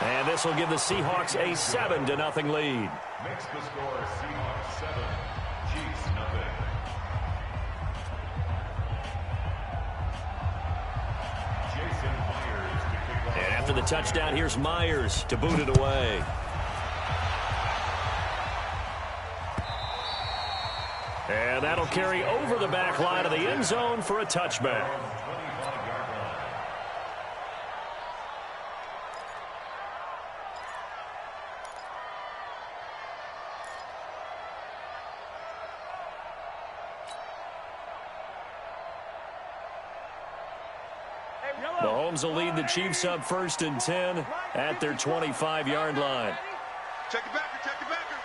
And this will give the Seahawks a 7-0 lead. Makes the score Seahawks 7, Chiefs 0. Jason Myers to kick off. And after the touchdown, here's Myers to boot it away. And that'll carry over the back line of the end zone for a touchback. Mahomes will lead the Chiefs up 1st and 10 at their 25-yard line. Check it backer, check it backer.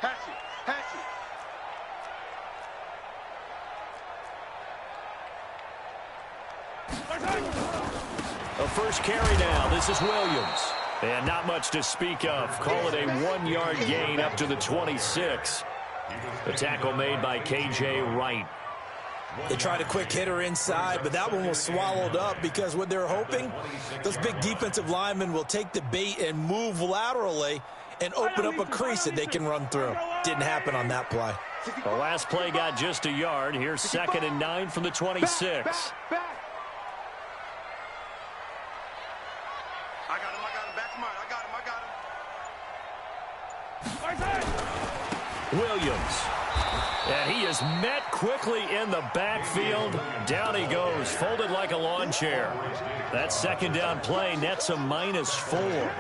Hatch it. A first carry now. This is Williams. And not much to speak of. Call it a 1-yard gain up to the 26. The tackle made by K.J. Wright. They tried a quick hitter inside, but that one was swallowed up because what they're hoping, those big defensive linemen will take the bait and move laterally and open up a crease that they can run through. Didn't happen on that play. The last play got just a yard. Here's 2nd and 9 from the 26. I got him. Back to mine. I got him. Williams. And he is met quickly in the backfield. Down he goes, folded like a lawn chair. That 2nd down play nets a -4.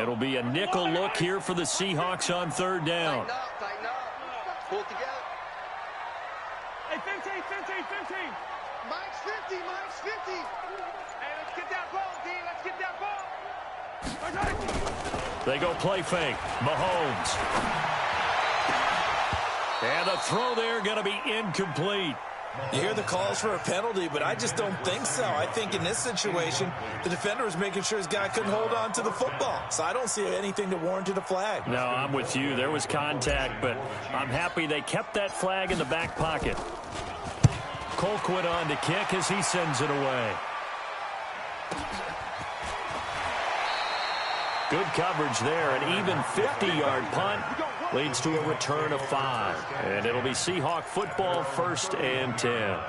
It'll be a nickel look here for the Seahawks on 3rd down. Tighten up. Pull it together. Hey, 15. Mike's 50. Hey, let's get that ball, D. Let's get that ball. They go play fake. Mahomes. And the throw there going to be incomplete. You hear the calls for a penalty, but I just don't think so. I think in this situation, the defender was making sure his guy couldn't hold on to the football. So I don't see anything that warranted a flag. No, I'm with you. There was contact, but I'm happy they kept that flag in the back pocket. Colquitt on to kick as he sends it away. Good coverage there. An even 50-yard punt leads to a return of 5. And it'll be Seahawk football 1st and 10.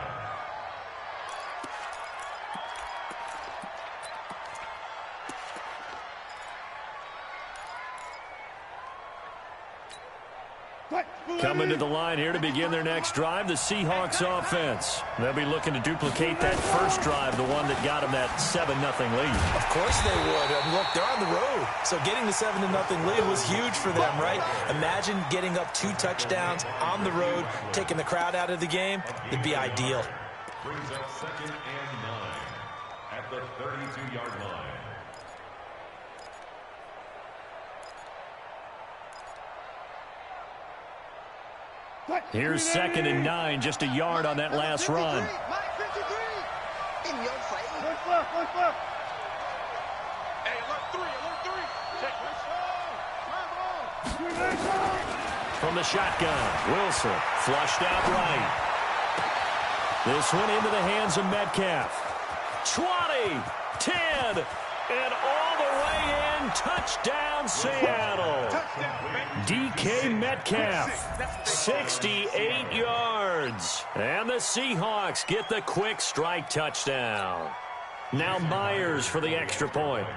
Coming to the line here to begin their next drive, the Seahawks offense. They'll be looking to duplicate that first drive, the one that got them that 7-0 lead. Of course they would. Look, they're on the road. So getting the 7-0 lead was huge for them, right? Imagine getting up 2 touchdowns on the road, taking the crowd out of the game. It'd be ideal. Brings up 2nd and 9 at the 32-yard line. Here's 2nd and 9, just a yard on that last run. Mike 53. In your fight. Look. Hey, alert 3. Check. From the shotgun, Wilson flushed out right. This one into the hands of Metcalf. 20, 10, and all the way in. Touchdown, Seattle. DK Metcalf, 68 yards. And the Seahawks get the quick strike touchdown. Now Myers for the extra point.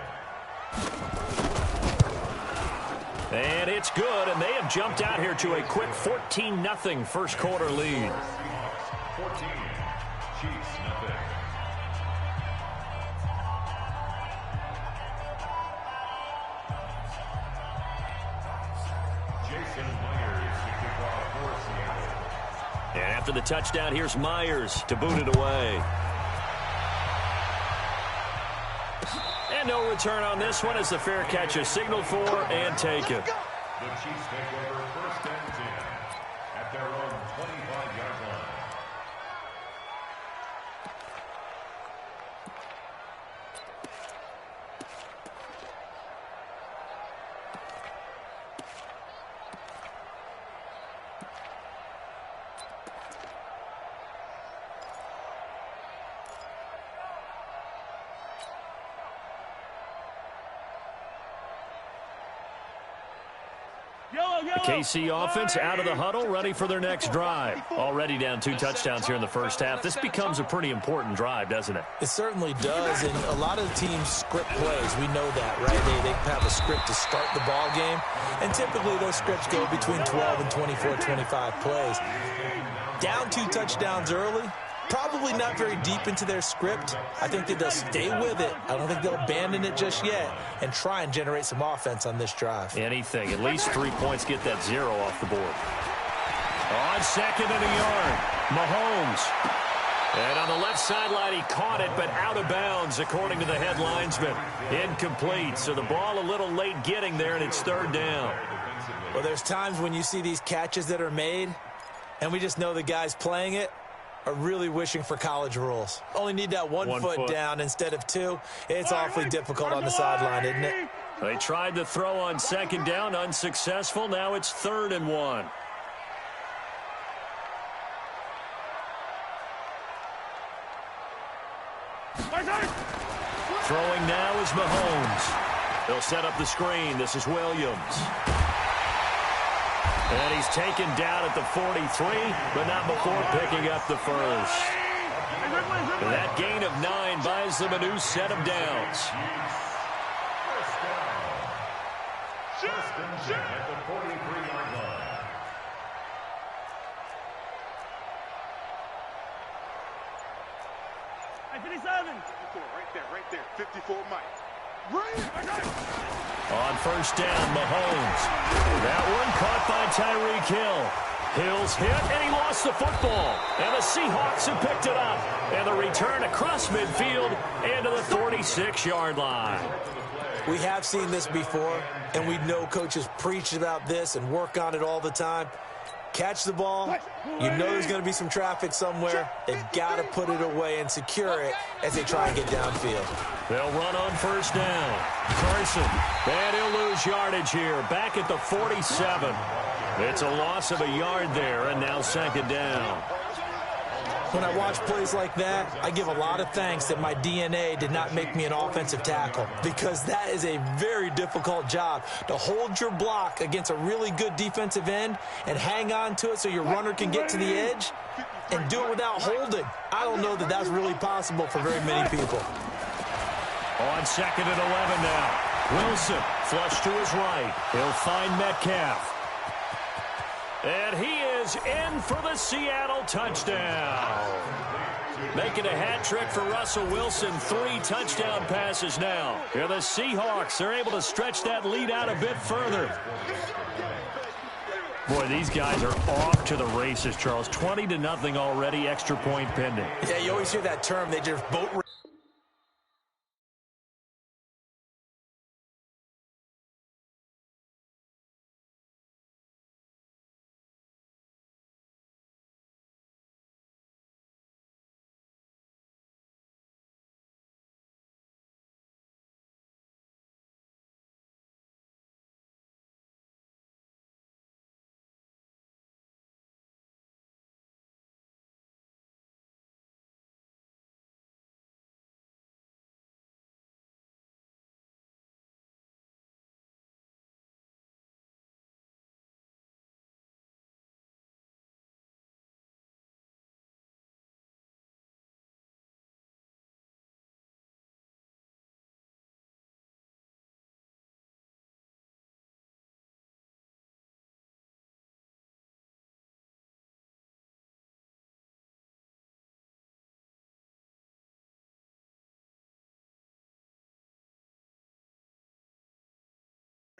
And it's good, and they have jumped out here to a quick 14-0 first quarter lead. 14, Chiefs 0. Jason Myers to kick off for Seattle. And after the touchdown, here's Myers to boot it away. And no return on this one as the fair catch is signaled for and taken. The Chiefs take over 1st and 10 at their own 25-yard line. The KC offense out of the huddle, ready for their next drive. Already down 2 touchdowns here in the first half. This becomes a pretty important drive, doesn't it? It certainly does, and a lot of the teams script plays. We know that, right? They have a script to start the ball game, and typically those scripts go between 12 and 24, 25 plays. Down 2 touchdowns early, probably not very deep into their script. I think that they'll stay with it. I don't think they'll abandon it just yet and try and generate some offense on this drive. Anything. At least 3 points, get that 0 off the board. On 2nd and a yard, Mahomes. And on the left sideline, he caught it, but out of bounds, according to the head linesman. Incomplete, so the ball a little late getting there, and it's 3rd down. Well, there's times when you see these catches that are made, and we just know the guys playing it are really wishing for college rules. Only need that one foot down instead of 2. It's awfully difficult on the sideline, isn't it? They tried to throw on 2nd down, unsuccessful. Now it's 3rd and 1. Throwing now is Mahomes. He'll set up the screen. This is Williams. And he's taken down at the 43, but not before picking up the first. That gain of 9 buys them a new set of downs. First and 10 at the 43-yard line. Right there. 54 Mike. On 1st down, Mahomes. That one caught by Tyreek Hill. Hill's hit, and he lost the football. And the Seahawks have picked it up. And the return across midfield and to the 46-yard line. We have seen this before, and we know coaches preach about this and work on it all the time. Catch the ball. You know there's going to be some traffic somewhere. They've got to put it away and secure it as they try and get downfield. They'll run on 1st down. Carson, and he'll lose yardage here. Back at the 47. It's a loss of a yard there, and now 2nd down. When I watch plays like that, I give a lot of thanks that my DNA did not make me an offensive tackle, because that is a very difficult job, to hold your block against a really good defensive end and hang on to it so your runner can get to the edge and do it without holding. I don't know that that's really possible for very many people. On 2nd and 11 now. Wilson flush to his right. He'll find Metcalf. And he is in for the Seattle touchdown. Making a hat trick for Russell Wilson. 3 touchdown passes now. Here the Seahawks. They're able to stretch that lead out a bit further. Boy, these guys are off to the races, Charles. 20-0 already, extra point pending. Yeah, you always hear that term. They just boat race.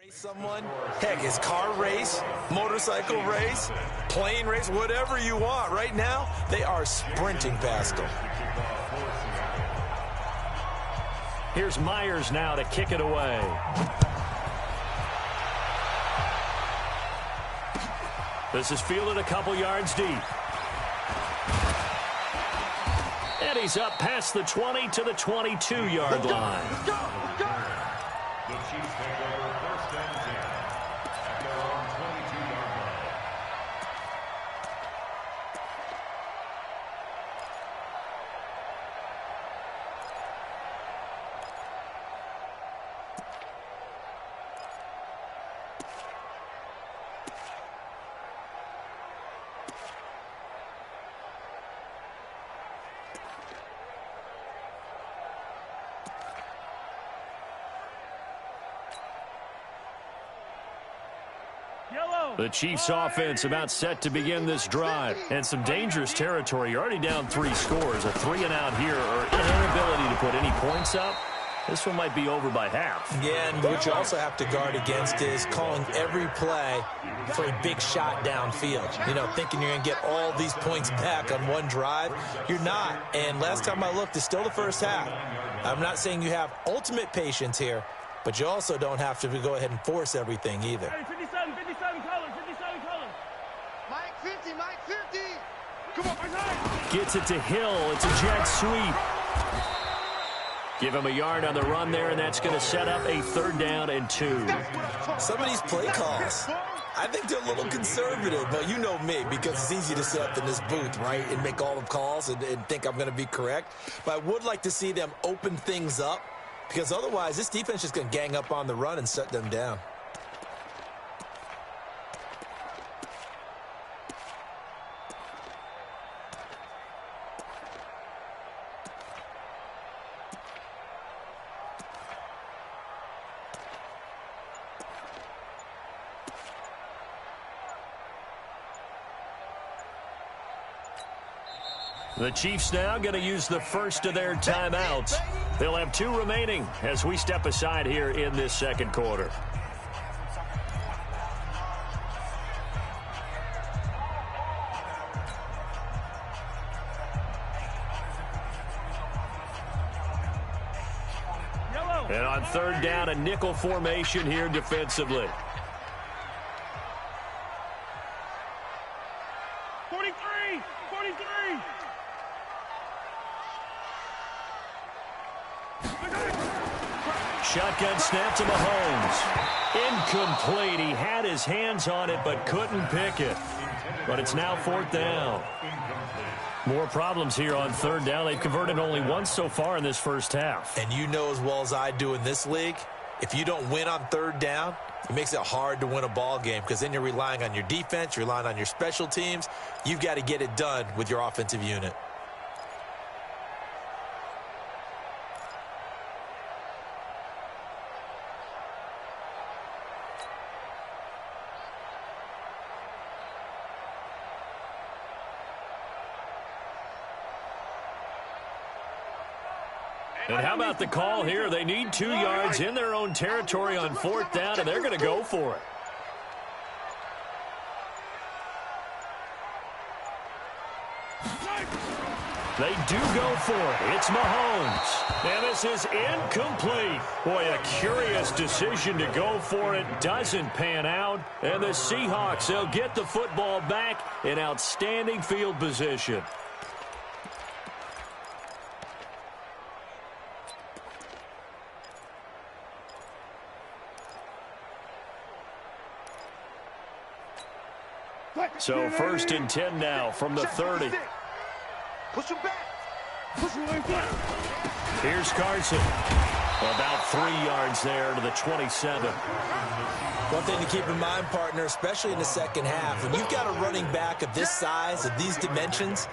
Someone, heck, it's car race, motorcycle race, plane race, whatever you want. Right now, they are sprinting past them. Here's Myers now to kick it away. This is fielded a couple yards deep. And he's up past the 20 to the 22-yard line. The Chiefs take over 1st and 10 at their own 22-yard line. The Chiefs offense about set to begin this drive. And some dangerous territory. You're already down 3 scores. A 3-and-out here or inability to put any points up. This one might be over by half. Yeah, and what you also have to guard against is calling every play for a big shot downfield. You know, thinking you're going to get all these points back on one drive. You're not. And last time I looked, it's still the first half. I'm not saying you have ultimate patience here, but you also don't have to go ahead and force everything either. Hey, 57 colors, 57 colors. Mike 50, Mike 50. Come on, my side. Gets it to Hill. It's a jet sweep. Give him a yard on the run there, and that's going to set up a 3rd down and 2. Some of these play calls, I think they're a little conservative, but you know me, because it's easy to sit up in this booth, right, and make all the calls and think I'm going to be correct. But I would like to see them open things up, because otherwise this defense is going to gang up on the run and shut them down. The Chiefs now going to use the first of their timeouts. They'll have 2 remaining as we step aside here in this second quarter. And on 3rd down, a nickel formation here defensively. 43, 43. Shotgun snap to Mahomes. Incomplete. He had his hands on it but couldn't pick it. But it's now 4th down. More problems here on 3rd down. They've converted only once so far in this first half. And you know as well as I do in this league, if you don't win on 3rd down, it makes it hard to win a ball game because then you're relying on your defense, you're relying on your special teams. You've got to get it done with your offensive unit. And how about the call here? They need 2 yards in their own territory on 4th down, and they're going to go for it. They do go for it. It's Mahomes. And this is incomplete. Boy, a curious decision to go for it. Doesn't pan out. And the Seahawks, they'll get the football back in outstanding field position. So 1st and 10 now from the 30. Push him back. Push him back. Here's Carson. About 3 yards there to the 27. One thing to keep in mind, partner, especially in the second half, when you've got a running back of this size, of these dimensions,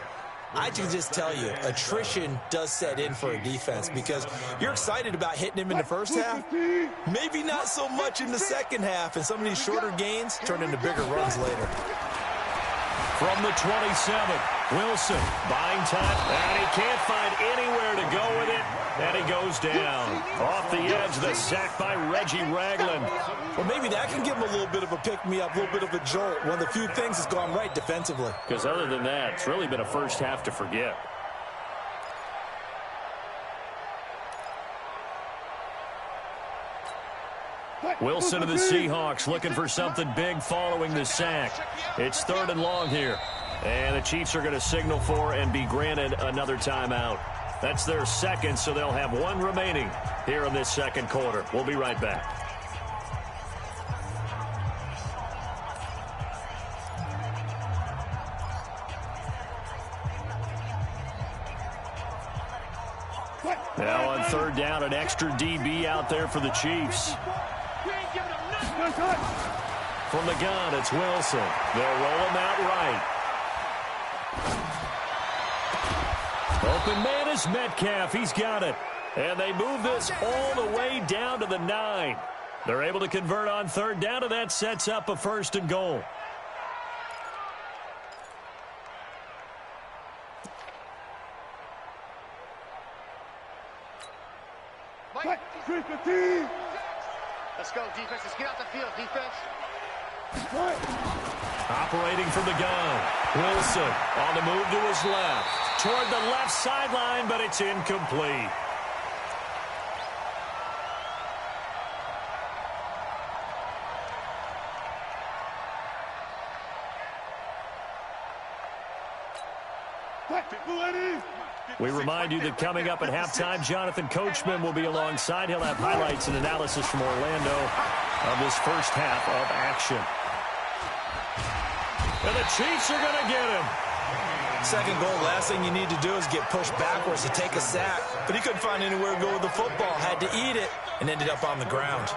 I can just tell you, attrition does set in for a defense because you're excited about hitting him in the first half, maybe not so much in the second half, and some of these shorter gains turn into bigger runs later. From the 27, Wilson buying time, and he can't find anywhere to go with it, and he goes down. Off the edge, the sack by Reggie Ragland. Well, maybe that can give him a little bit of a pick-me-up, a little bit of a jolt. One of the few things that's gone right defensively. Because other than that, it's really been a first half to forget. Wilson of the Seahawks looking for something big following the sack. It's 3rd and long here. And the Chiefs are going to signal for and be granted another timeout. That's their second, so they'll have 1 remaining here in this second quarter. We'll be right back. Now on 3rd down, an extra DB out there for the Chiefs. From the gun, it's Wilson. They'll roll him out right. Open man is Metcalf. He's got it. And they move this all the way down to the 9. They're able to convert on third down, and that sets up a 1st and goal. Let's go, defense. Let's get out the field, defense. Operating from the gun. Wilson on the move to his left. Toward the left sideline, but it's incomplete. We remind you that coming up at halftime, Jonathan Coachman will be alongside. He'll have highlights and analysis from Orlando of this first half of action. And the Chiefs are going to get him. Second goal, last thing you need to do is get pushed backwards to take a sack. But he couldn't find anywhere to go with the football. Had to eat it and ended up on the ground.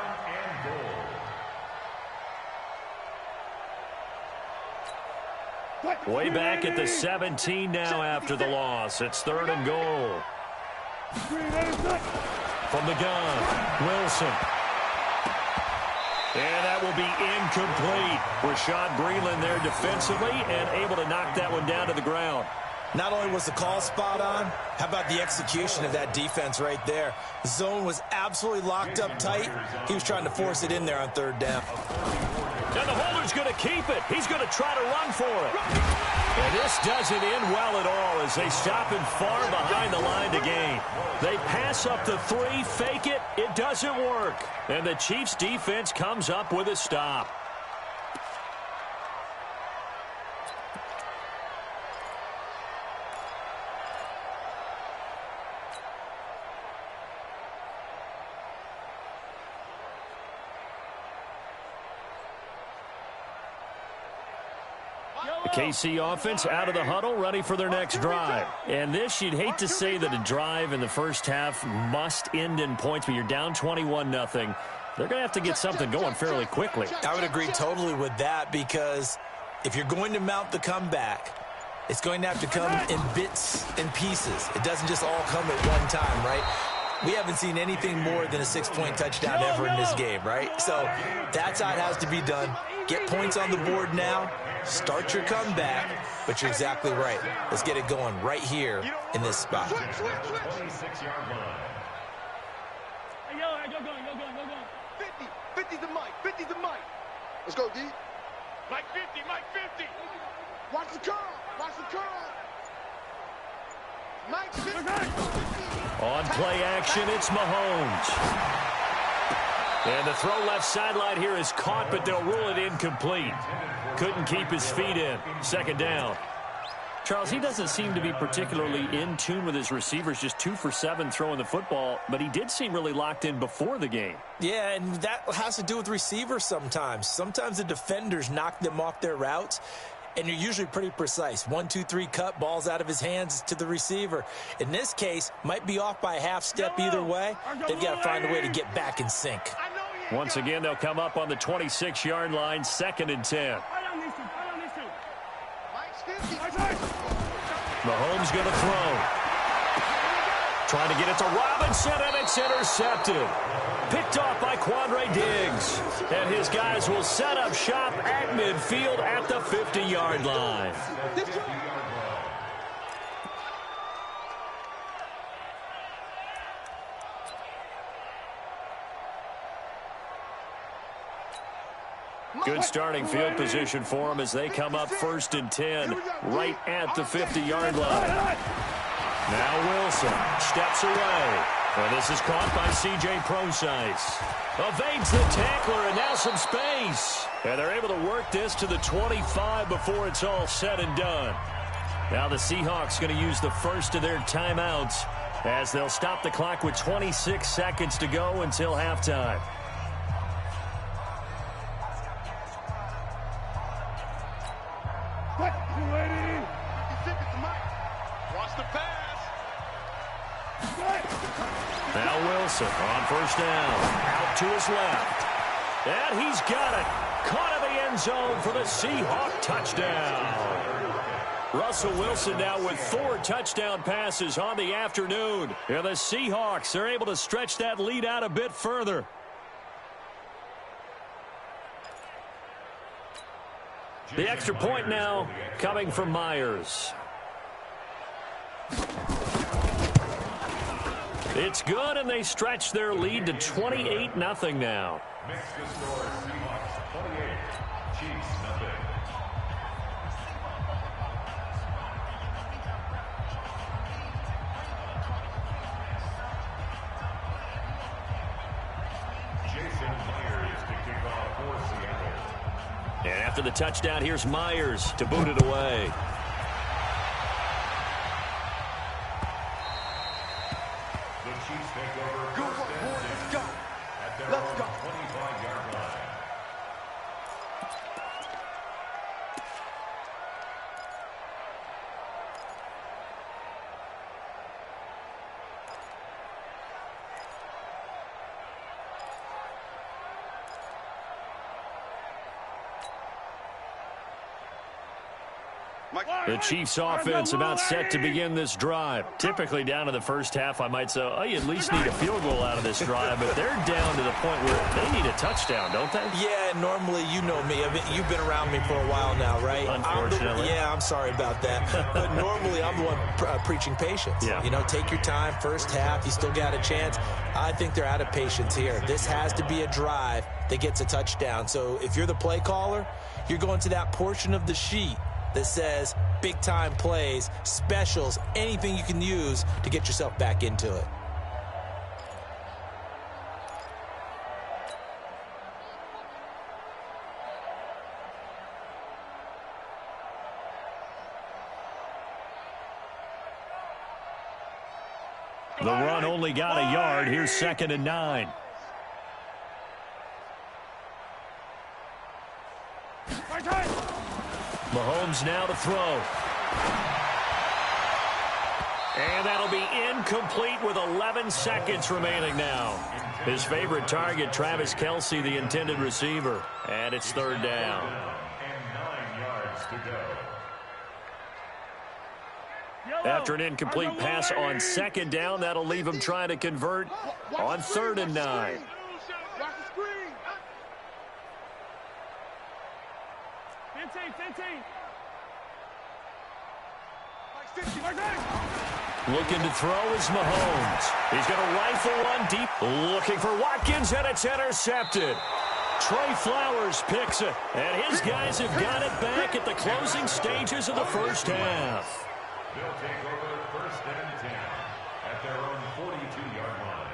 Way back at the 17 now after the loss. It's 3rd and goal. From the gun, Wilson. And that will be incomplete. Rashad Breeland there defensively and able to knock that one down to the ground. Not only was the call spot on, how about the execution of that defense right there? The zone was absolutely locked up tight. He was trying to force it in there on 3rd down. And the holder's going to keep it. He's going to try to run for it. And this doesn't end well at all as they stop him far behind the line to gain. They pass up the 3, fake it. It doesn't work. And the Chiefs defense comes up with a stop. The KC offense out of the huddle, ready for their next drive. And this, you'd hate to say that a drive in the first half must end in points, but you're down 21-0. They're going to have to get something going fairly quickly. I would agree totally with that because if you're going to mount the comeback, it's going to have to come in bits and pieces. It doesn't just all come at one time, right? We haven't seen anything more than a 6-point touchdown ever in this game, right? So that's how it has to be done. Get points on the board now. Start your comeback, but you're exactly right. Let's get it going right here in this spot. 26-yard line. Hey, yo, go. 50 to Mike. 50 to Mike. Let's go, D. Mike 50. Watch the curl. Mike 50. On play action, it's Mahomes. And the throw left sideline here is caught, but they'll rule it incomplete. Couldn't keep his feet in. 2nd down. Charles, he doesn't seem to be particularly in tune with his receivers, just 2 for 7 throwing the football, but he did seem really locked in before the game. Yeah, and that has to do with receivers sometimes. Sometimes the defenders knock them off their routes, and you're usually pretty precise. 1, 2, 3 cut, balls out of his hands to the receiver. In this case, might be off by a half step either way. They've got to find a way to get back in sync. Once again, they'll come up on the 26-yard line, 2nd and 10. Mahomes going to throw. Trying to get it to Robinson, and it's intercepted. Picked off by Quandre Diggs. And his guys will set up shop at midfield at the 50-yard line. Good starting field position for them as they come up 1st and 10 right at the 50-yard line. Now Wilson steps away. And this is caught by C.J. Prosise. Evades the tackler and now some space. And they're able to work this to the 25 before it's all said and done. Now the Seahawks going to use the first of their timeouts as they'll stop the clock with 26 seconds to go until halftime. Watch the pass. Now Wilson on 1st down. Out to his left. And he's got it. Caught in the end zone for the Seahawk touchdown. Russell Wilson now with 4 touchdown passes on the afternoon. And the Seahawks are able to stretch that lead out a bit further. The extra point now coming from Myers. It's good, and they stretch their lead to 28-0 now. Makes the score Seahawks 28, Chiefs nothing. Jason Myers to kick off for Seattle. And after the touchdown, here's Myers to boot it away. The Chiefs take over Good first one, and boys. 10 Let's go. at their Let's own go. 25-yard line. The Chiefs offense about set to begin this drive. Typically down to the first half, I might say, oh, you at least need a field goal out of this drive, but they're down to the point where they need a touchdown, don't they? Yeah, normally, you know me. You've been around me for a while now, right? Unfortunately. I'm sorry about that. But normally, I'm the one preaching patience. Yeah. You know, take your time, first half, you still got a chance. I think they're out of patience here. This has to be a drive that gets a touchdown. So if you're the play caller, you're going to that portion of the sheet that says big-time plays, specials, anything you can use to get yourself back into it. The run only got a yard. Here's 2nd and 9. Mahomes now to throw. And that'll be incomplete with 11 seconds remaining now. His favorite target, Travis Kelce, the intended receiver. And it's 3rd down. And 9 yards to go. After an incomplete pass on 2nd down, that'll leave him trying to convert on 3rd and 9. Watch the screen. 15. Looking to throw is Mahomes. He's going to rifle one deep. Looking for Watkins, and it's intercepted. Trey Flowers picks it, and his guys have got it back at the closing stages of the first half. They'll take over 1st and 10 at their own 42-yard line.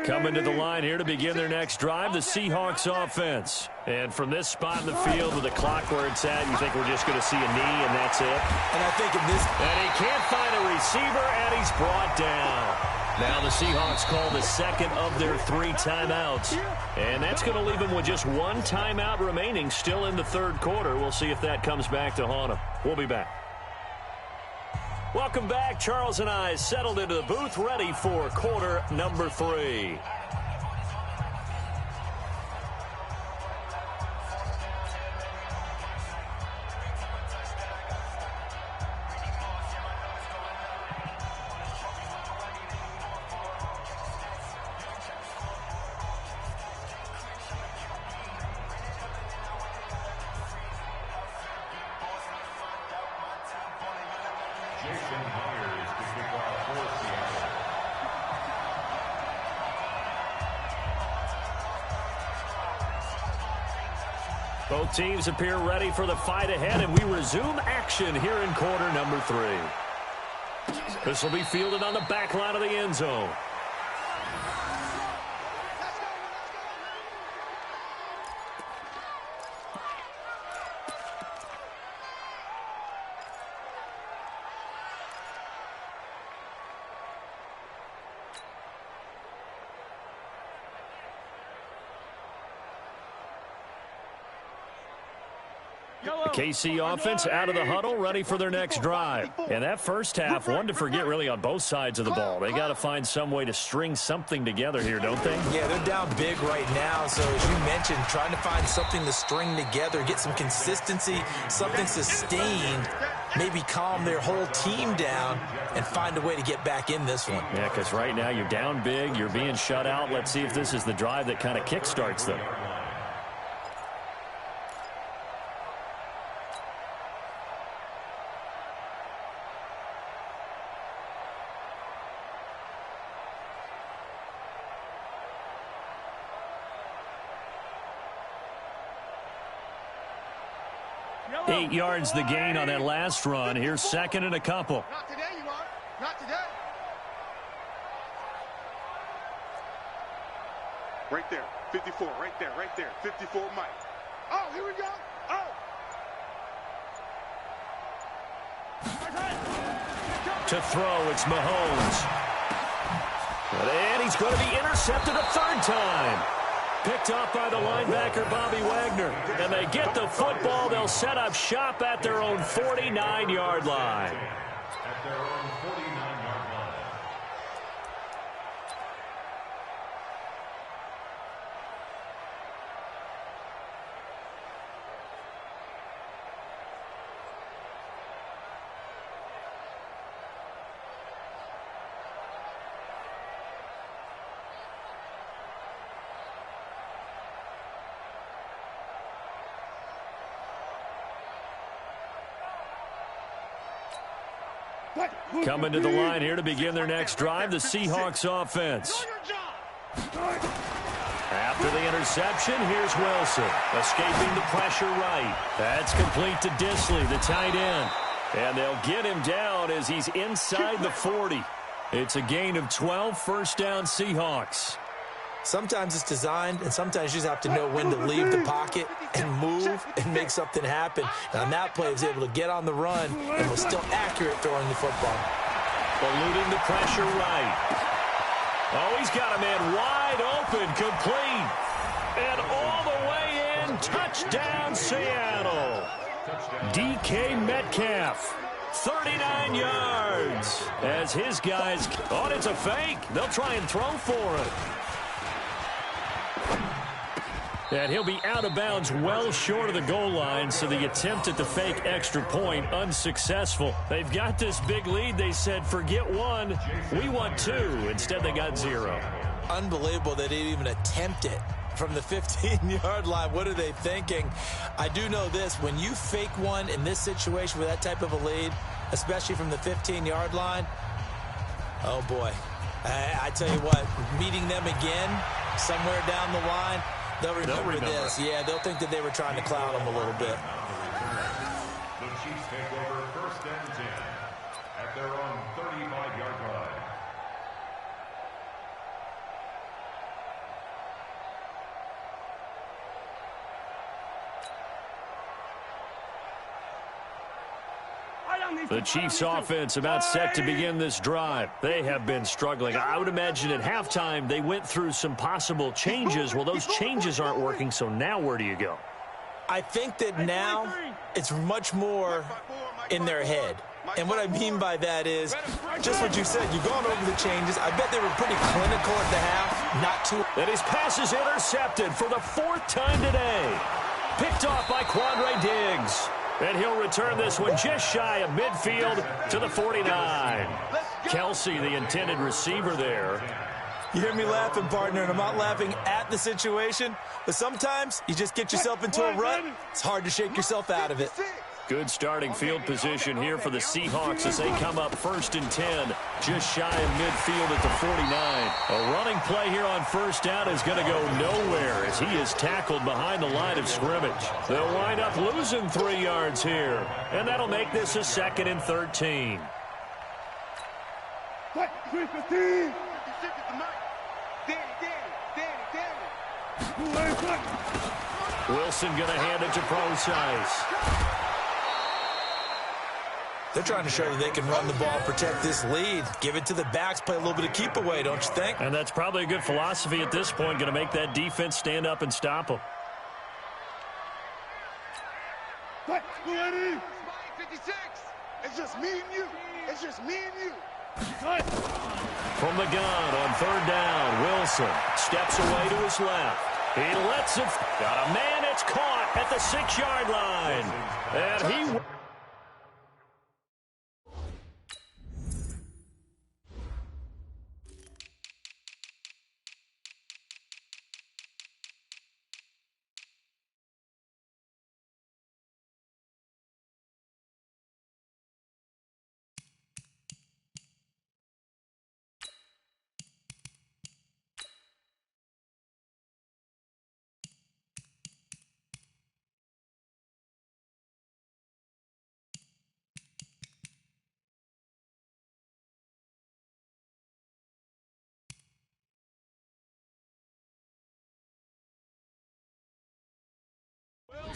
Coming to the line here to begin their next drive, the Seahawks offense. And from this spot in the field with the clock where it's at, you think we're just going to see a knee and that's it? And I think in this... And he can't find a receiver, and he's brought down. Now the Seahawks call the 2nd of their 3 timeouts. And that's going to leave them with just 1 timeout remaining still in the 3rd quarter. We'll see if that comes back to haunt them. We'll be back. Welcome back. Charles and I settled into the booth, ready for quarter number 3. Jason Myers to kick off for Seattle. Both teams appear ready for the fight ahead, and we resume action here in quarter number 3. This will be fielded on the back line of the end zone. The KC offense out of the huddle, ready for their next drive. And that first half, one to forget really on both sides of the ball. They got to find some way to string something together here, don't they? Yeah, they're down big right now. So as you mentioned, trying to find something to string together, get some consistency, something sustained, maybe calm their whole team down and find a way to get back in this one. Yeah, because right now you're down big, you're being shut out. Let's see if this is the drive that kind of kickstarts them. Yellow. 8 yards the gain on that last run. Here's second and a couple. Not today, you are. Not today. Right there. 54. Right there. Right there. 54, Mike. Oh, here we go. Oh. To throw, it's Mahomes. And he's going to be intercepted a third time. Picked off by the linebacker, Bobby Wagner. And they get the football. They'll set up shop at their own 49-yard line. At their own 49-yard line. Coming to the line here to begin their next drive, the Seahawks offense. After the interception, here's Wilson. Escaping the pressure right. That's complete to Disley, the tight end. And they'll get him down as he's inside the 40. It's a gain of 12, first down Seahawks. Sometimes it's designed, and sometimes you just have to know when to leave the pocket and move and make something happen. And on that play, he was able to get on the run and was still accurate throwing the football. Eluding the pressure right. Oh, he's got a man wide open, complete. And all the way in, touchdown Seattle. DK Metcalf, 39 yards. As his guys, oh, it's a fake. They'll try and throw for it. And he'll be out of bounds well short of the goal line, so the attempt at the fake extra point unsuccessful. They've got this big lead. They said, forget one, we want two. Instead, they got 0. Unbelievable they didn't even attempt it from the 15-yard line. What are they thinking? I do know this. When you fake one in this situation with that type of a lead, especially from the 15-yard line, oh, boy. I tell you what, meeting them again somewhere down the line, they'll remember this. Yeah, they'll think that they were trying to clown them a little bit. The Chiefs take over first and 10 at their own 35-yard line. The Chiefs offense about set to begin this drive. They have been struggling. I would imagine at halftime they went through some possible changes. Well, those changes aren't working, so now where do you go? I think that now it's much more in their head. And what I mean by that is just what you said. You've gone over the changes. I bet they were pretty clinical at the half. Not too. And his pass is intercepted for the 4th time today. Picked off by Quandre Diggs. And he'll return this one just shy of midfield to the 49. Kelsey, the intended receiver there. You hear me laughing, partner, and I'm not laughing at the situation, but sometimes you just get yourself into a rut. It's hard to shake yourself out of it. Good starting field position here for the Seahawks as they come up 1st and 10, just shy of midfield at the 49. A running play here on first down is going to go nowhere as he is tackled behind the line of scrimmage. They'll wind up losing 3 yards here, and that'll make this a 2nd and 13. Wilson going to hand it to Procise. They're trying to show that they can run the ball, protect this lead, give it to the backs, play a little bit of keep away, don't you think? And that's probably a good philosophy at this point, going to make that defense stand up and stop them. Ready? 56. It's just me and you. It's just me and you. From the gun on third down, Wilson steps away to his left. He lets it. Got a man. It's caught at the 6-yard line. And he...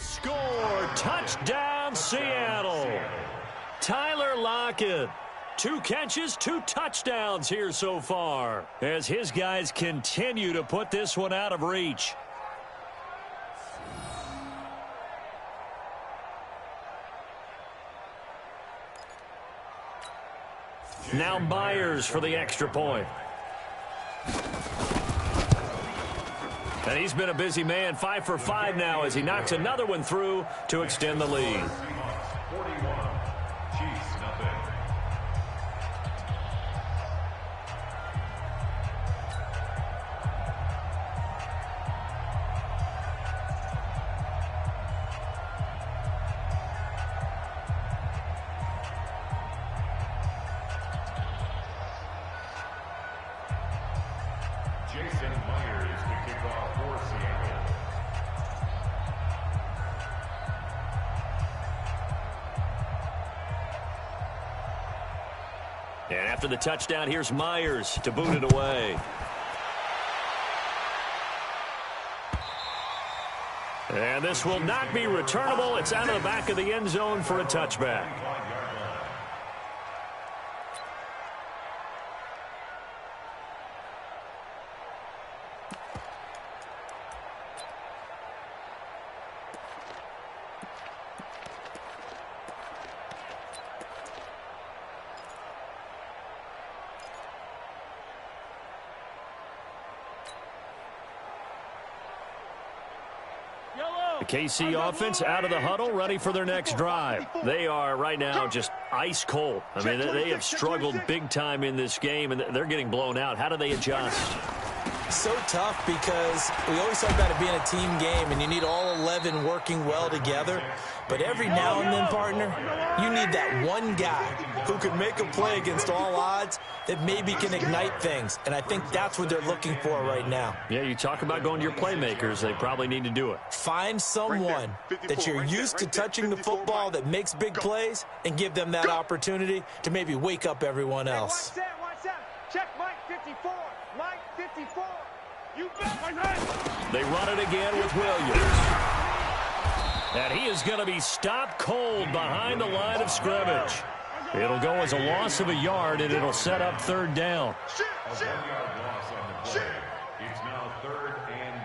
Score! Touchdown, Seattle! Tyler Lockett. 2 catches, 2 touchdowns here so far as his guys continue to put this one out of reach. Now Myers for the extra point. And he's been a busy man, 5 for 5 now as he knocks another one through to extend the lead. 41. Chiefs, nothing. Jason Myers to kick off for Seattle. And after the touchdown, here's Myers to boot it away. And this will not be returnable. It's out of the back of the end zone for a touchback. The KC offense out of the huddle, ready for their next drive. They are right now just ice cold. I mean, they have struggled big time in this game, and they're getting blown out. How do they adjust? So tough because we always talk about it being a team game, and you need all 11 working well together. But every now and then, partner, you need that one guy who can make a play against all odds that maybe can ignite things. And I think that's what they're looking for right now. Yeah, you talk about going to your playmakers. They probably need to do it. Find someone that you're used to touching the football that makes big plays and give them that opportunity to maybe wake up everyone else. Watch that. Check Mike 54. Mike 54. You bet. They run it again with Williams. And he is going to be stopped cold behind the line of scrimmage. It'll go as a loss of a yard, and it'll set up third down. A 1-yard loss on the play. It's now 3rd and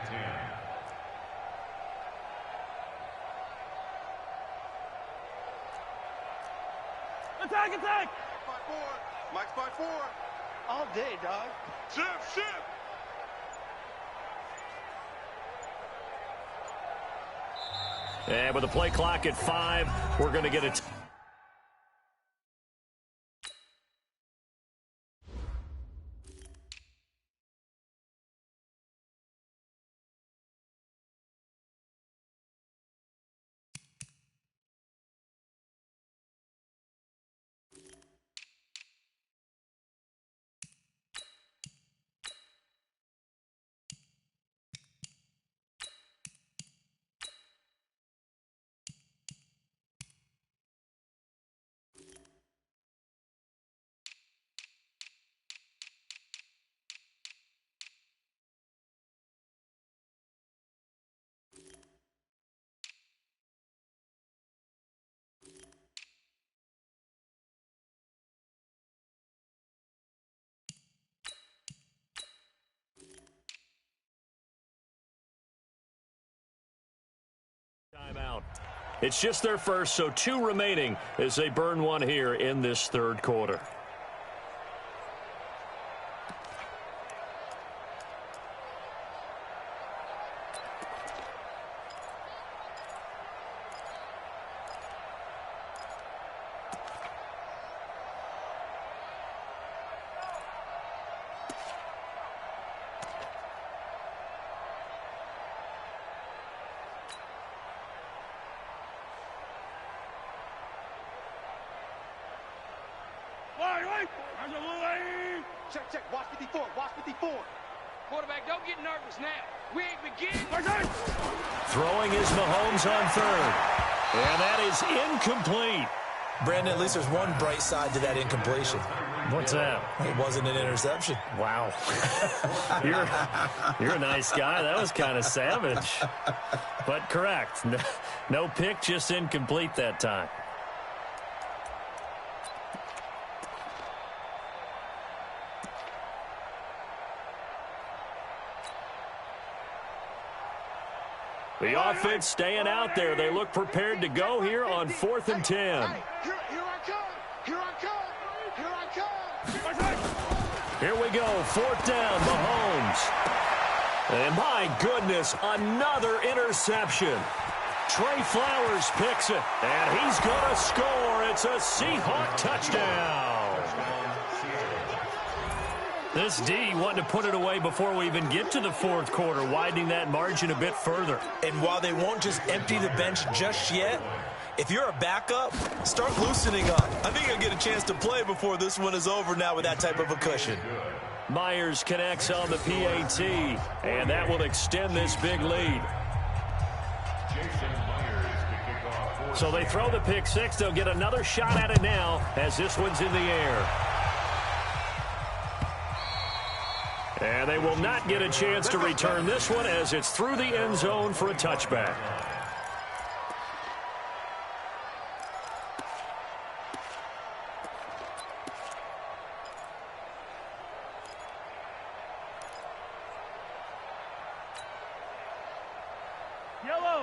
10. Attack! Mike's by 4. All day, dog. Shift! And with the play clock at 5, we're going to get it. Timeout. It's just their first, so 2 remaining as they burn one here in this third quarter. Check, check. Watch 54. Watch 54. Quarterback, don't get nervous now. We ain't beginning. Throwing is Mahomes on third. And that is incomplete. Brandon, at least there's one bright side to that incompletion. What's that? It wasn't an interception. Wow. You're a nice guy. That was kind of savage. But correct. No pick, just incomplete that time. The offense staying out there. They look prepared to go here on 4th and 10. Here I come. Here I come. Here I come. Here we go. 4th down, Mahomes. And my goodness, another interception. Trey Flowers picks it, and he's going to score. It's a Seahawk touchdown. This D wanted to put it away before we even get to the 4th quarter, widening that margin a bit further. And while they won't just empty the bench just yet, if you're a backup, start loosening up. I think you'll get a chance to play before this one is over now with that type of a cushion. Myers connects on the PAT, and that will extend this big lead. So they throw the pick six. They'll get another shot at it now as this one's in the air. And they will not get a chance to return this one as it's through the end zone for a touchback.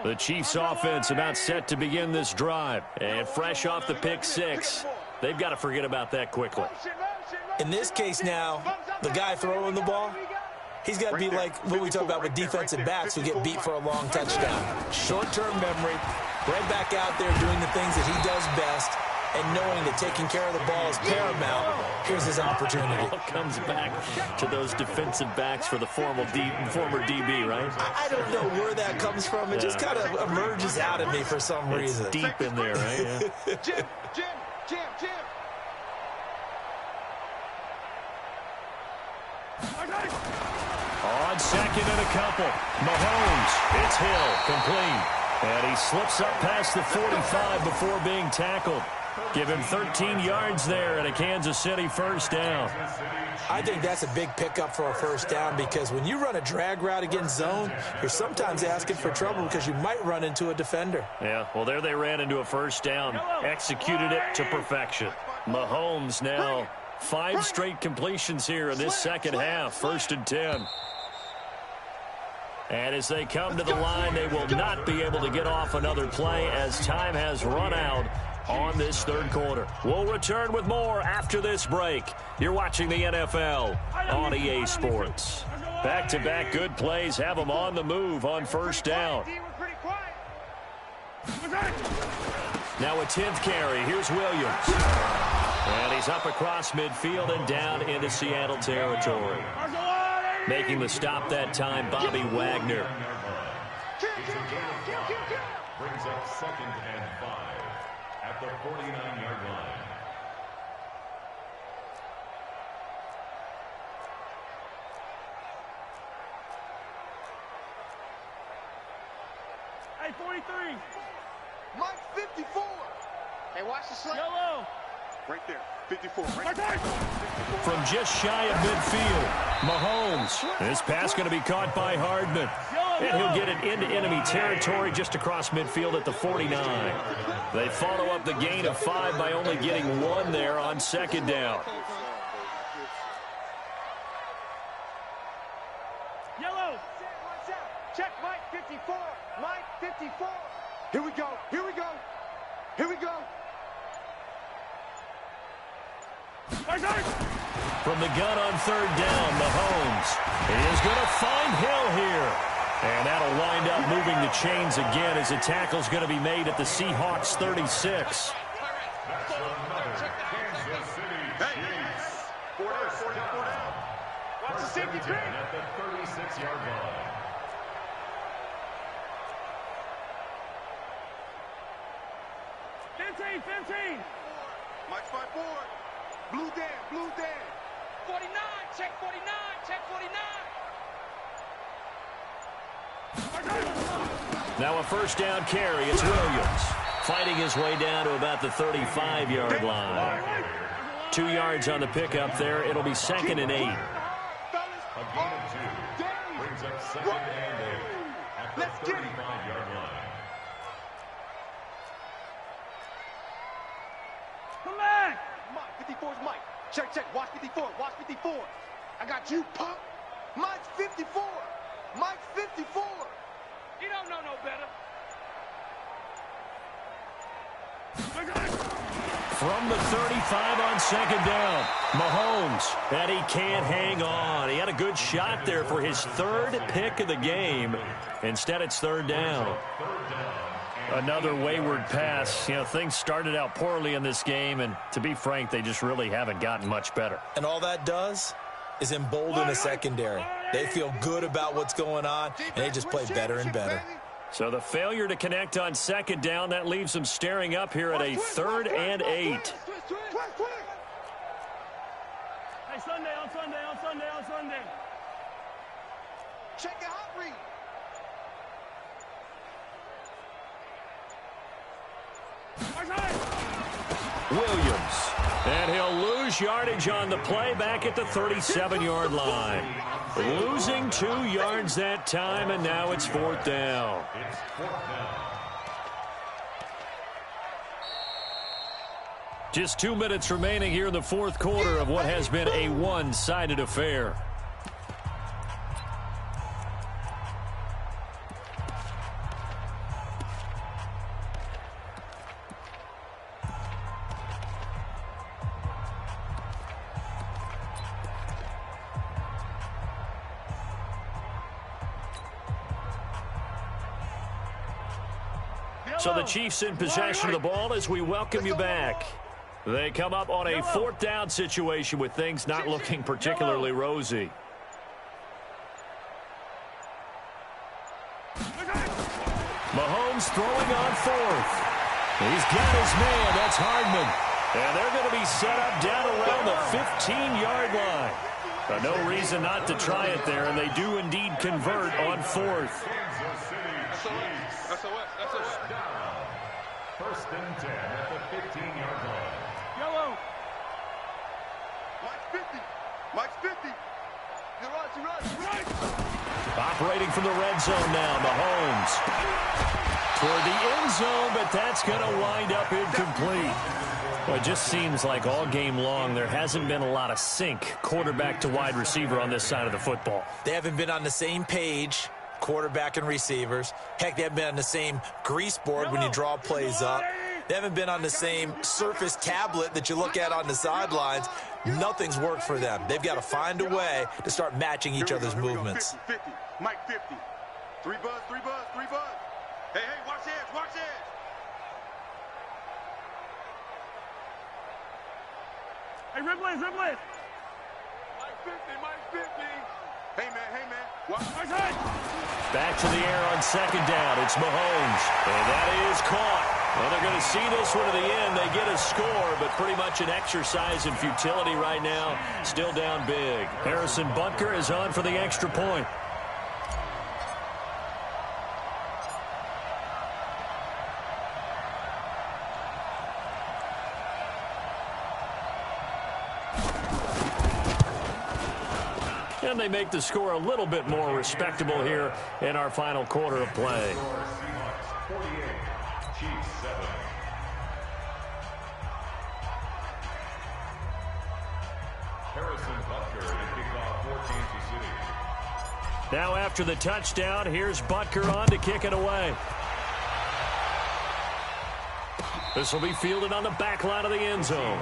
The Chiefs offense about set to begin this drive. And fresh off the pick six, they've got to forget about that quickly. In this case now, the guy throwing the ball, he's got to be like what we talk about with defensive backs who get beat for a long touchdown. Short-term memory, right back out there doing the things that he does best, and knowing that taking care of the ball is paramount. Here's his opportunity. It all comes back to those defensive backs for the former DB, right? I don't know where that comes from. It just kind of emerges out of me for some reason. It's deep in there, right? Yeah. Jim. On second and a couple. Mahomes, it's Hill, complete. And he slips up past the 45 before being tackled. Give him 13 yards there and a Kansas City first down. I think that's a big pickup for a first down because when you run a drag route against zone, you're sometimes asking for trouble because you might run into a defender. Yeah, well, there they ran into a first down, executed it to perfection. Mahomes now 5 straight completions here in this second half, 1st and 10. And as they come to the line, they will not be able to get off another play as time has run out on this third quarter. We'll return with more after this break. You're watching the NFL on EA Sports. Back-to-back good plays have them on the move on first down. Now a 10th carry. Here's Williams. And he's up across midfield and down into Seattle territory. Making the stop that time, Bobby Wagner. Brings up 2nd and 5 at the 49-yard line. Hey, 43. Mike 54. Hey, watch the slide. Yellow. Right there. 54. Right there. From just shy of midfield, Mahomes. This pass going to be caught by Hardman. And he'll get it into enemy territory just across midfield at the 49. They follow up the gain of 5 by only getting 1 there on second down. Yellow. Check Mike 54. Mike 54. Here we go. Here we go. From the gun on third down, Mahomes is going to find Hill here. And that'll wind up moving the chains again as a tackle's going to be made at the Seahawks 36. Watch the safety down at the 36-yard line. Mike 5-4. Blue Dan, blue Dan. 49, check 49, check 49. Now a first down carry. It's Williams fighting his way down to about the 35-yard line. 2 yards on the pickup there. It'll be 2nd and 8. A gain of 2 brings up 2nd and 8 at the 35-yard line. Come back. Mike, 54 is Mike. Check, check. Watch 54. Watch 54. I got you, punk. Mike's 54. Mike's 54. You don't know no better. From the 35 on 2nd down, Mahomes, and he can't hang on. He had a good shot there for his 3rd pick of the game. Instead, it's 3rd down. Another wayward pass. You know, things started out poorly in this game, and to be frank, they just really haven't gotten much better. And all that does is embolden the secondary. They feel good about what's going on, and they just play better and better. So the failure to connect on 2nd down, that leaves them staring up here at a 3rd and 8. Hey, Sunday, on Sunday, on Sunday, on Sunday. Check your hot read. Williams, and he'll lose yardage on the play back at the 37-yard line. Losing 2 yards that time, and now it's 4th down. It's 4th down. Just 2 minutes remaining here in the 4th quarter of what has been a one-sided affair. So the Chiefs in possession of the ball as we welcome you back. They come up on a 4th down situation with things not looking particularly rosy. Mahomes throwing on 4th. He's got his man. That's Hardman. And they're going to be set up down around the 15-yard line. But no reason not to try it there, and they do indeed convert on 4th. That's down. 1st and 10 at the 15-yard line. Yellow. Mike's 50. Mike's 50. You're right, you're right, you're right. Operating from the red zone now, Mahomes. Toward the end zone, but that's going to wind up incomplete. Well, it just seems like all game long there hasn't been a lot of sync quarterback to wide receiver on this side of the football. They haven't been on the same page, quarterback and receivers. Heck, they haven't been on the same grease board when you draw plays up. They haven't been on the same surface tablet that you look at on the sidelines. Nothing's worked for them. They've got to find a way to start matching each other's movements. 50, 50. Mike 50. 3 buzz, 3 buzz, 3 buzz. Hey, hey, watch edge, watch edge. Hey, Ripley. Mike 50, Mike 50. Hey, man. Watch head. Back to the air on 2nd down. It's Mahomes. And that is caught. Well, they're going to see this one to the end. They get a score, but pretty much an exercise in futility right now. Still down big. Harrison Butker is on for the extra point. And they make the score a little bit more respectable here in our final quarter of play. Seahawks 48, Chiefs 7. Harrison Butker to kick off for Kansas City. Now after the touchdown, here's Butker on to kick it away. This will be fielded on the back line of the end zone.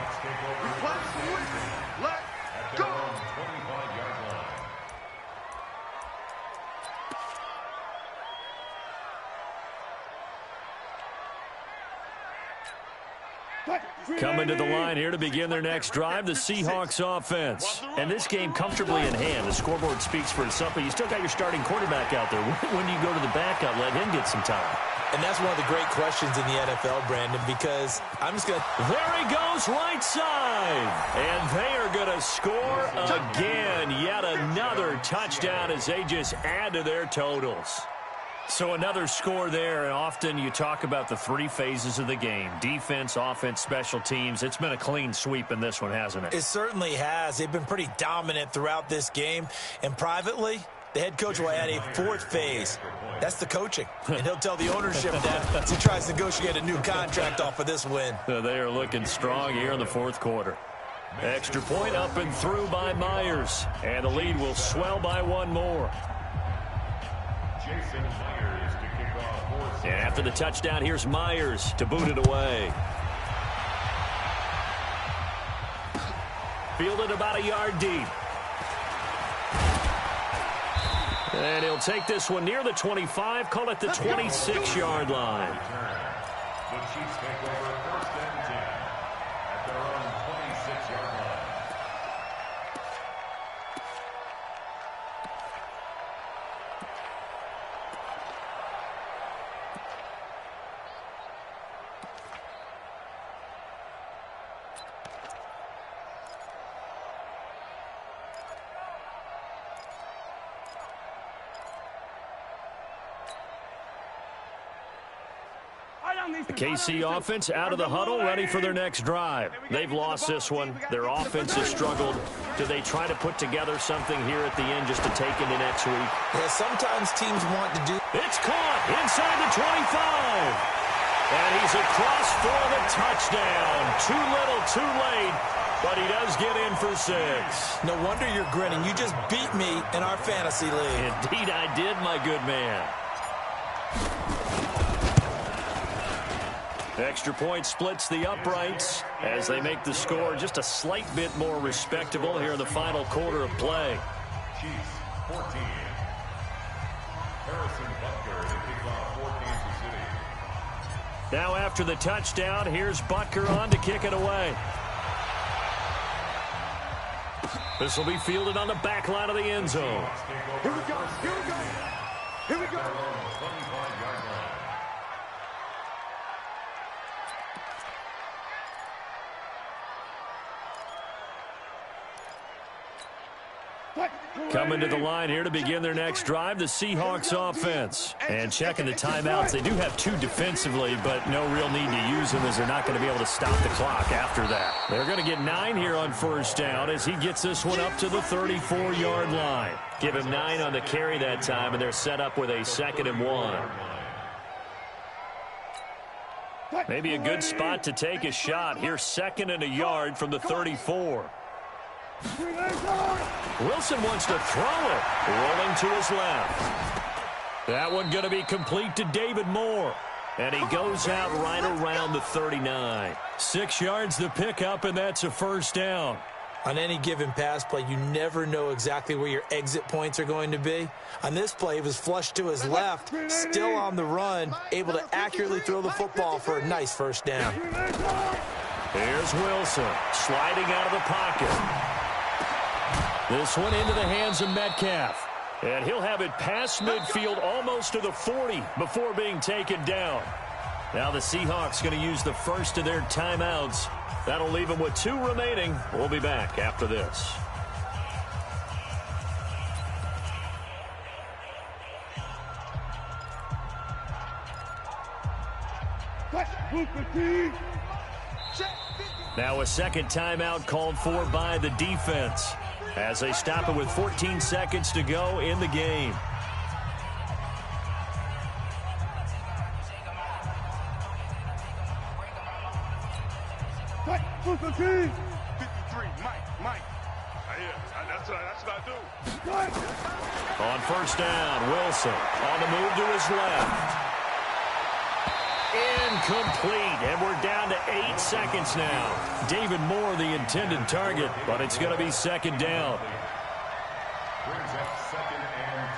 Let go. Coming to the line here to begin their next drive, the Seahawks offense. And this game comfortably in hand. The scoreboard speaks for itself, but you still got your starting quarterback out there. When do you go to the backup, let him get some time? And that's one of the great questions in the NFL, Brandon, because I'm just going to... There he goes, right side. And they are going to score again. Yet another touchdown as they just add to their totals. So another score there, and often you talk about the three phases of the game. Defense, offense, special teams. It's been a clean sweep in this one, hasn't it? It certainly has. They've been pretty dominant throughout this game. And privately, the head coach will add a fourth phase. That's the coaching. And he'll tell the ownership that as he tries to negotiate a new contract off of this win. So they are looking strong here in the fourth quarter. Extra point up and through by Myers. And the lead will swell by one more. And after the touchdown, here's Myers to boot it away. Fielded about a yard deep. And he'll take this one near the 25, call it the 26-yard line. The Chiefs take over 1st and 10 at their own 26-yard line. The KC offense out of the huddle, ready for their next drive. They've lost this one. Their offense has struggled. Do they try to put together something here at the end just to take into next week? Yeah, sometimes teams want to do... It's caught inside the 25. And he's across for the touchdown. Too little, too late. But he does get in for 6. No wonder you're grinning. You just beat me in our fantasy league. Indeed I did, my good man. Extra point splits the uprights as they make the score just a slight bit more respectable here in the final quarter of play. Chiefs 14. Harrison Butker to kick off for Kansas City. Now after the touchdown, here's Butker on to kick it away. This will be fielded on the back line of the end zone. Here we go. Here we go. Here we go. Coming to the line here to begin their next drive, the Seahawks offense. And checking the timeouts, they do have 2 defensively, but no real need to use them as they're not going to be able to stop the clock after that. They're going to get 9 here on first down as he gets this one up to the 34-yard line. Give him 9 on the carry that time, and they're set up with a 2nd and 1. Maybe a good spot to take a shot. Here's 2nd and a yard from the 34. Wilson wants to throw it. Rolling to his left. That one going to be complete to David Moore. And he goes out right around the 39. 6 yards the pickup, and that's a first down. On any given pass play, you never know exactly where your exit points are going to be. On this play, he was flushed to his left, still on the run, able to accurately throw the football for a nice first down. Here's Wilson sliding out of the pocket. This one into the hands of Metcalf. And he'll have it past midfield almost to the 40 before being taken down. Now the Seahawks going to use the first of their timeouts. That'll leave them with 2 remaining. We'll be back after this. Now a second timeout called for by the defense as they stop it with 14 seconds to go in the game. $53, Mike. That's what I do. On first down, Wilson on the move to his left. Incomplete, and we're down seconds now. David Moore, the intended target, but it's going to be second down. Brings up 2nd and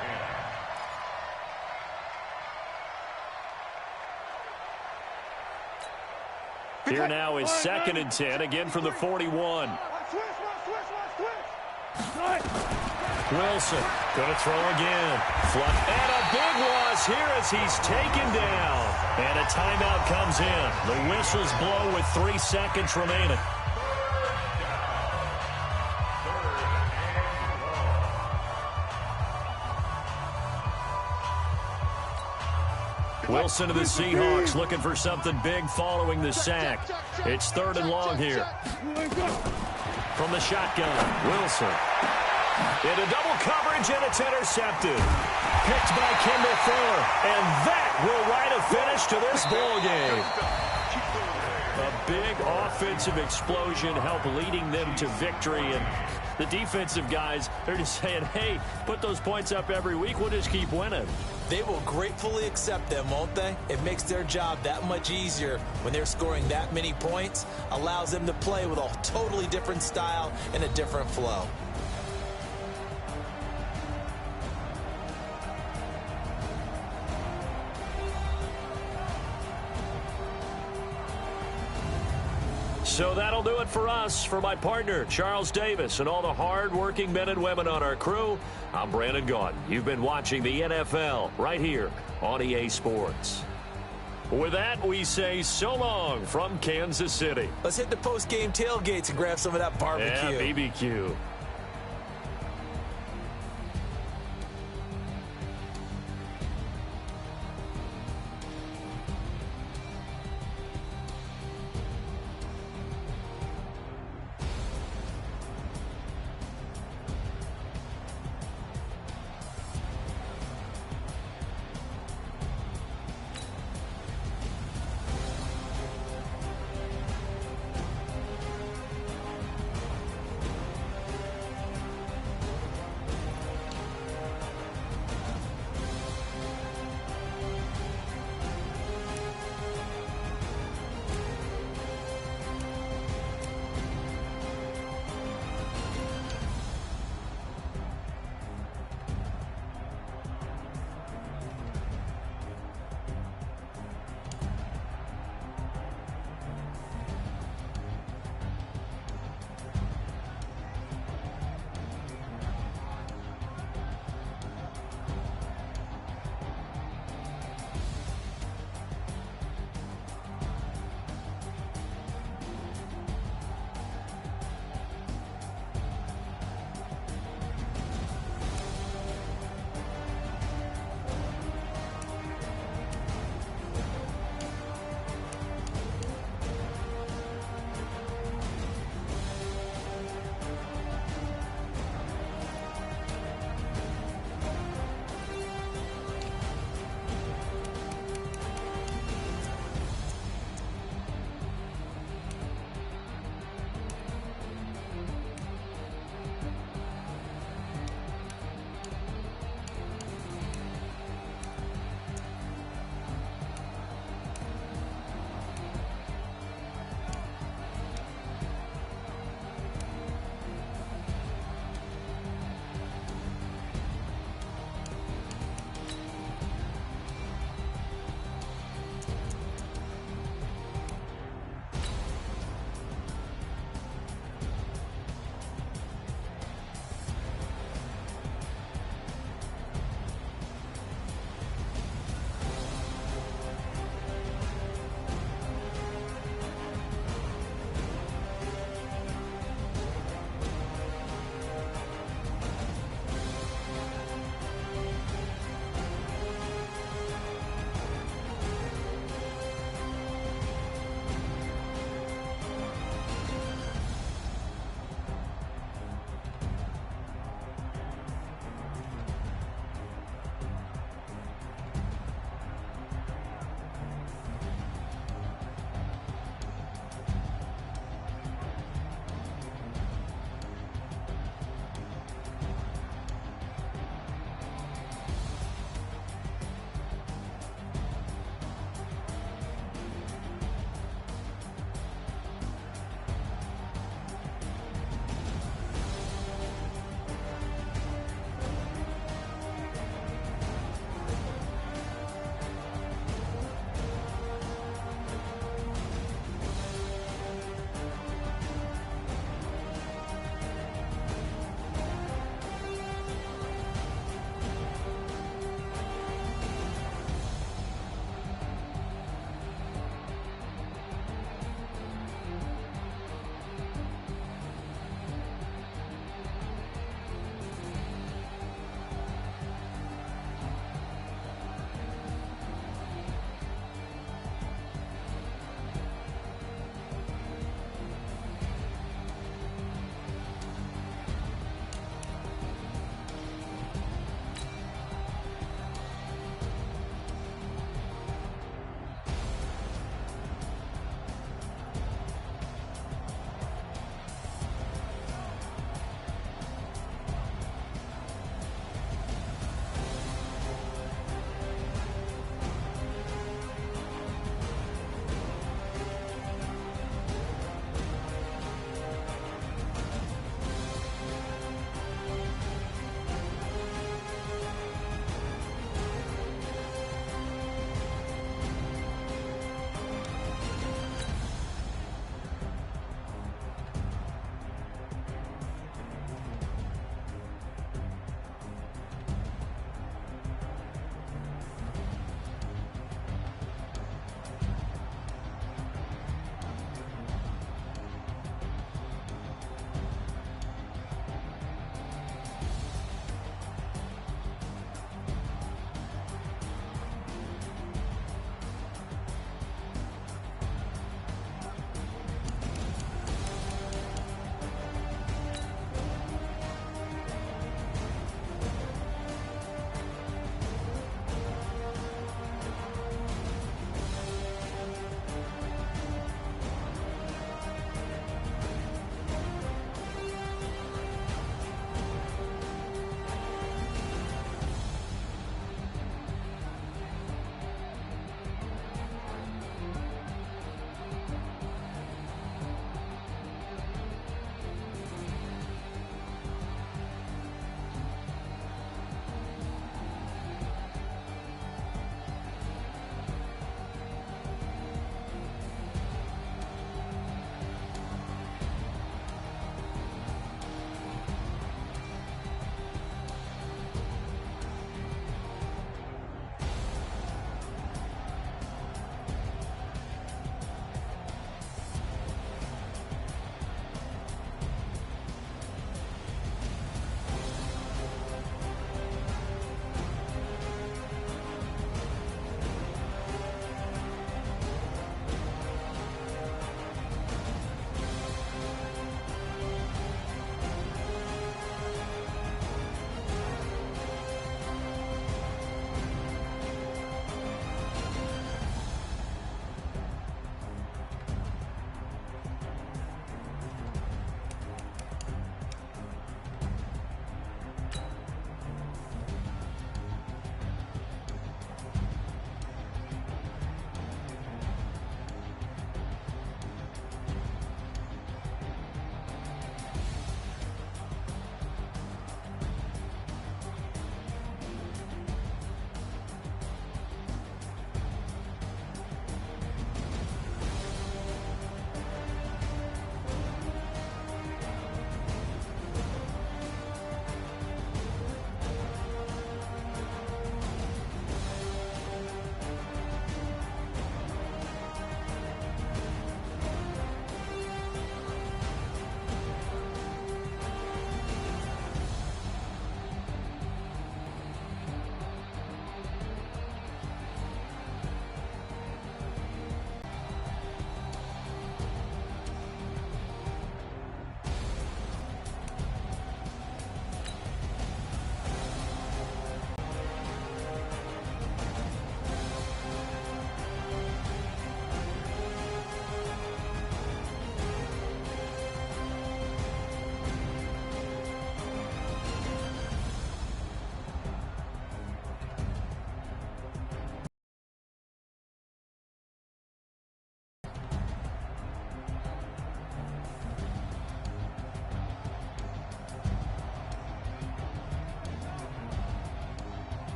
10. Here now is 2nd and 10, again from the 41. Wilson going to throw again. And a big loss here as he's taken down. And a timeout comes in. The whistles blow with 3 seconds remaining. Wilson to the Seahawks looking for something big following the sack. It's 3rd and long here. From the shotgun, Wilson. Into double coverage, and it's intercepted. Picked by Kendall Fuller. And that will write a finish to this ball game. A big offensive explosion helped leading them to victory. And the defensive guys, they're just saying, hey, put those points up every week. We'll just keep winning. They will gratefully accept them, won't they? It makes their job that much easier when they're scoring that many points. Allows them to play with a totally different style and a different flow. So that'll do it for us. For my partner, Charles Davis, and all the hard-working men and women on our crew, I'm Brandon Gaudin. You've been watching the NFL right here on EA Sports. With that, we say so long from Kansas City. Let's hit the post-game tailgates and grab some of that barbecue. Yeah, BBQ.